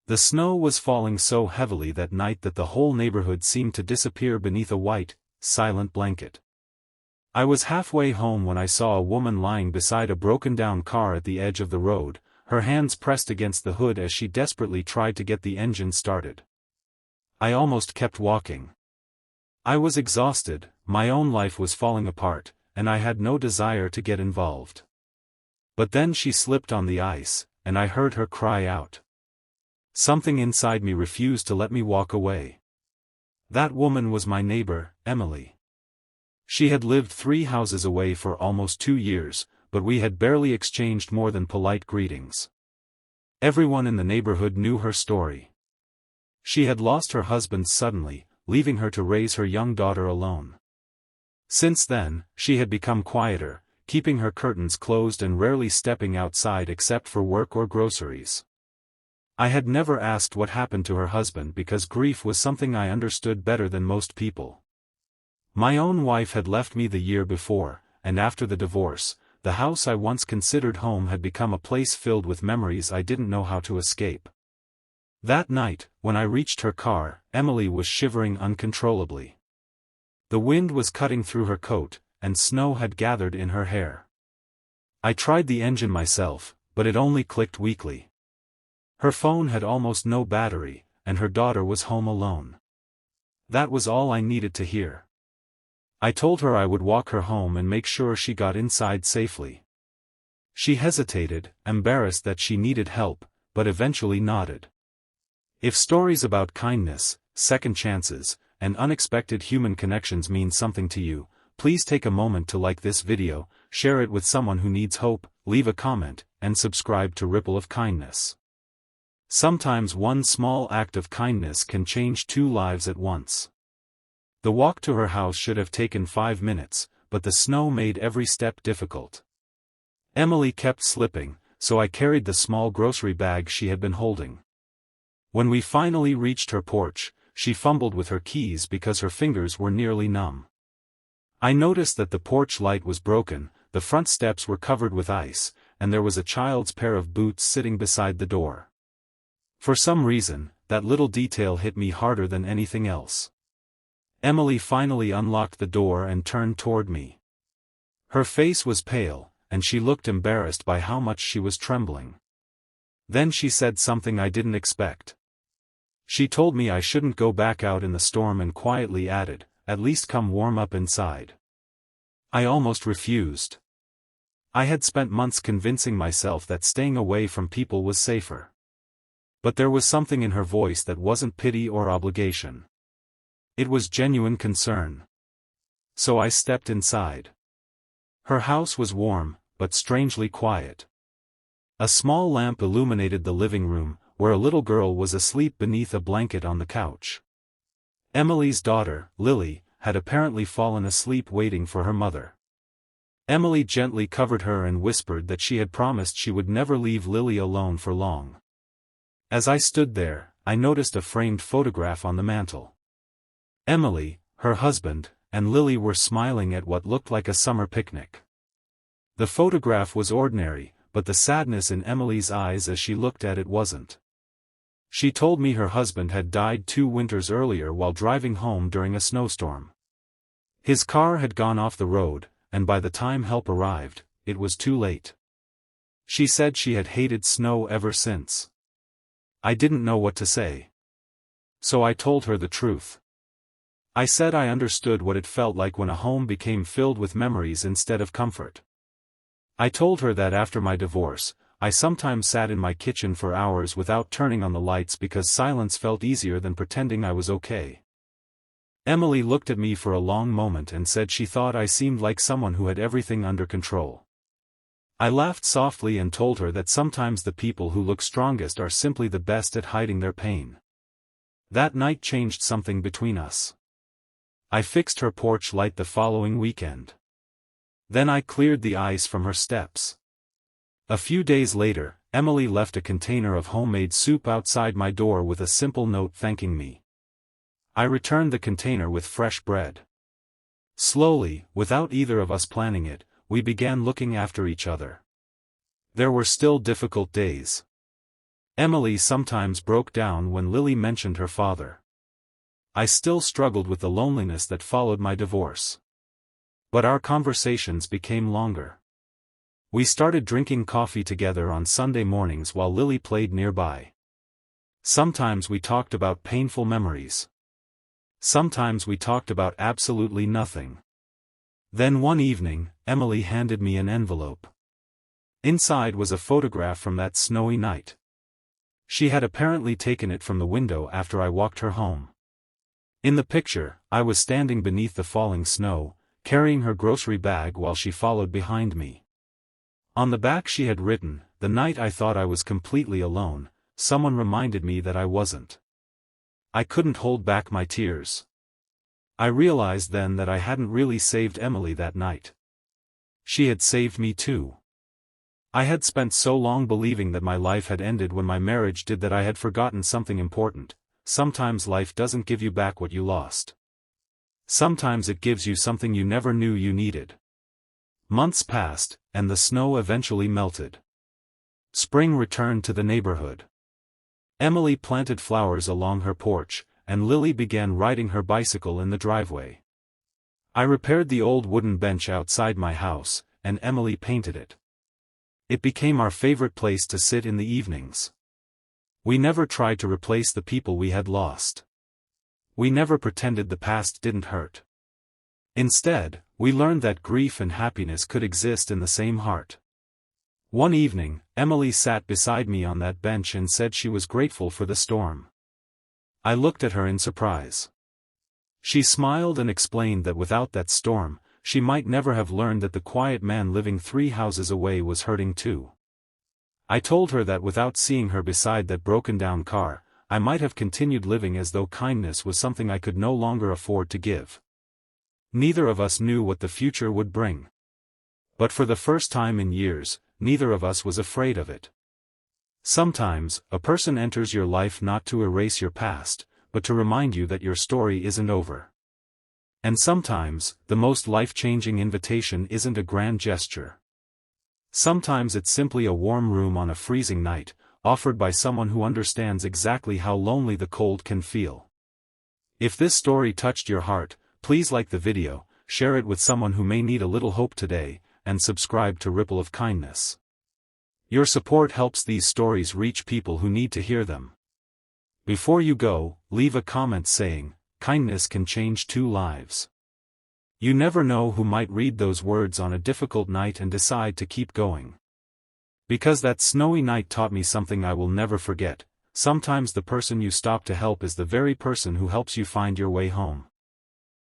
The snow was falling so heavily that night that the whole neighborhood seemed to disappear beneath a white, silent blanket. I was halfway home when I saw a woman lying beside a broken-down car at the edge of the road, her hands pressed against the hood as she desperately tried to get the engine started. I almost kept walking. I was exhausted, my own life was falling apart, and I had no desire to get involved. But then she slipped on the ice, and I heard her cry out. Something inside me refused to let me walk away. That woman was my neighbor, Emily. She had lived 3 houses away for almost 2 years, but we had barely exchanged more than polite greetings. Everyone in the neighborhood knew her story. She had lost her husband suddenly, leaving her to raise her young daughter alone. Since then, she had become quieter, keeping her curtains closed and rarely stepping outside except for work or groceries. I had never asked what happened to her husband because grief was something I understood better than most people. My own wife had left me the year before, and after the divorce, the house I once considered home had become a place filled with memories I didn't know how to escape. That night, when I reached her car, Emily was shivering uncontrollably. The wind was cutting through her coat, and snow had gathered in her hair. I tried the engine myself, but it only clicked weakly. Her phone had almost no battery, and her daughter was home alone. That was all I needed to hear. I told her I would walk her home and make sure she got inside safely. She hesitated, embarrassed that she needed help, but eventually nodded. If stories about kindness, second chances, and unexpected human connections mean something to you, please take a moment to like this video, share it with someone who needs hope, leave a comment, and subscribe to Ripple of Kindness. Sometimes one small act of kindness can change 2 lives at once. The walk to her house should have taken 5 minutes, but the snow made every step difficult. Emily kept slipping, so I carried the small grocery bag she had been holding. When we finally reached her porch, she fumbled with her keys because her fingers were nearly numb. I noticed that the porch light was broken, the front steps were covered with ice, and there was a child's pair of boots sitting beside the door. For some reason, that little detail hit me harder than anything else. Emily finally unlocked the door and turned toward me. Her face was pale, and she looked embarrassed by how much she was trembling. Then she said something I didn't expect. She told me I shouldn't go back out in the storm and quietly added, "At least come warm up inside." I almost refused. I had spent months convincing myself that staying away from people was safer. But there was something in her voice that wasn't pity or obligation. It was genuine concern. So I stepped inside. Her house was warm, but strangely quiet. A small lamp illuminated the living room, where a little girl was asleep beneath a blanket on the couch. Emily's daughter, Lily, had apparently fallen asleep waiting for her mother. Emily gently covered her and whispered that she had promised she would never leave Lily alone for long. As I stood there, I noticed a framed photograph on the mantel. Emily, her husband, and Lily were smiling at what looked like a summer picnic. The photograph was ordinary, but the sadness in Emily's eyes as she looked at it wasn't. She told me her husband had died 2 winters earlier while driving home during a snowstorm. His car had gone off the road, and by the time help arrived, it was too late. She said she had hated snow ever since. I didn't know what to say. So I told her the truth. I said I understood what it felt like when a home became filled with memories instead of comfort. I told her that after my divorce, I sometimes sat in my kitchen for hours without turning on the lights because silence felt easier than pretending I was okay. Emily looked at me for a long moment and said she thought I seemed like someone who had everything under control. I laughed softly and told her that sometimes the people who look strongest are simply the best at hiding their pain. That night changed something between us. I fixed her porch light the following weekend. Then I cleared the ice from her steps. A few days later, Emily left a container of homemade soup outside my door with a simple note thanking me. I returned the container with fresh bread. Slowly, without either of us planning it, we began looking after each other. There were still difficult days. Emily sometimes broke down when Lily mentioned her father. I still struggled with the loneliness that followed my divorce. But our conversations became longer. We started drinking coffee together on Sunday mornings while Lily played nearby. Sometimes we talked about painful memories. Sometimes we talked about absolutely nothing. Then one evening, Emily handed me an envelope. Inside was a photograph from that snowy night. She had apparently taken it from the window after I walked her home. In the picture, I was standing beneath the falling snow, carrying her grocery bag while she followed behind me. On the back she had written, "The night I thought I was completely alone, someone reminded me that I wasn't." I couldn't hold back my tears. I realized then that I hadn't really saved Emily that night. She had saved me too. I had spent so long believing that my life had ended when my marriage did that I had forgotten something important. Sometimes life doesn't give you back what you lost. Sometimes it gives you something you never knew you needed. Months passed, and the snow eventually melted. Spring returned to the neighborhood. Emily planted flowers along her porch, and Lily began riding her bicycle in the driveway. I repaired the old wooden bench outside my house, and Emily painted it. It became our favorite place to sit in the evenings. We never tried to replace the people we had lost. We never pretended the past didn't hurt. Instead, we learned that grief and happiness could exist in the same heart. One evening, Emily sat beside me on that bench and said she was grateful for the storm. I looked at her in surprise. She smiled and explained that without that storm, she might never have learned that the quiet man living 3 houses away was hurting too. I told her that without seeing her beside that broken-down car, I might have continued living as though kindness was something I could no longer afford to give. Neither of us knew what the future would bring. But for the first time in years, neither of us was afraid of it. Sometimes, a person enters your life not to erase your past, but to remind you that your story isn't over. And sometimes, the most life-changing invitation isn't a grand gesture. Sometimes it's simply a warm room on a freezing night, offered by someone who understands exactly how lonely the cold can feel. If this story touched your heart, please like the video, share it with someone who may need a little hope today, and subscribe to Ripple of Kindness. Your support helps these stories reach people who need to hear them. Before you go, leave a comment saying, "Kindness can change 2 lives." You never know who might read those words on a difficult night and decide to keep going. Because that snowy night taught me something I will never forget. Sometimes the person you stop to help is the very person who helps you find your way home.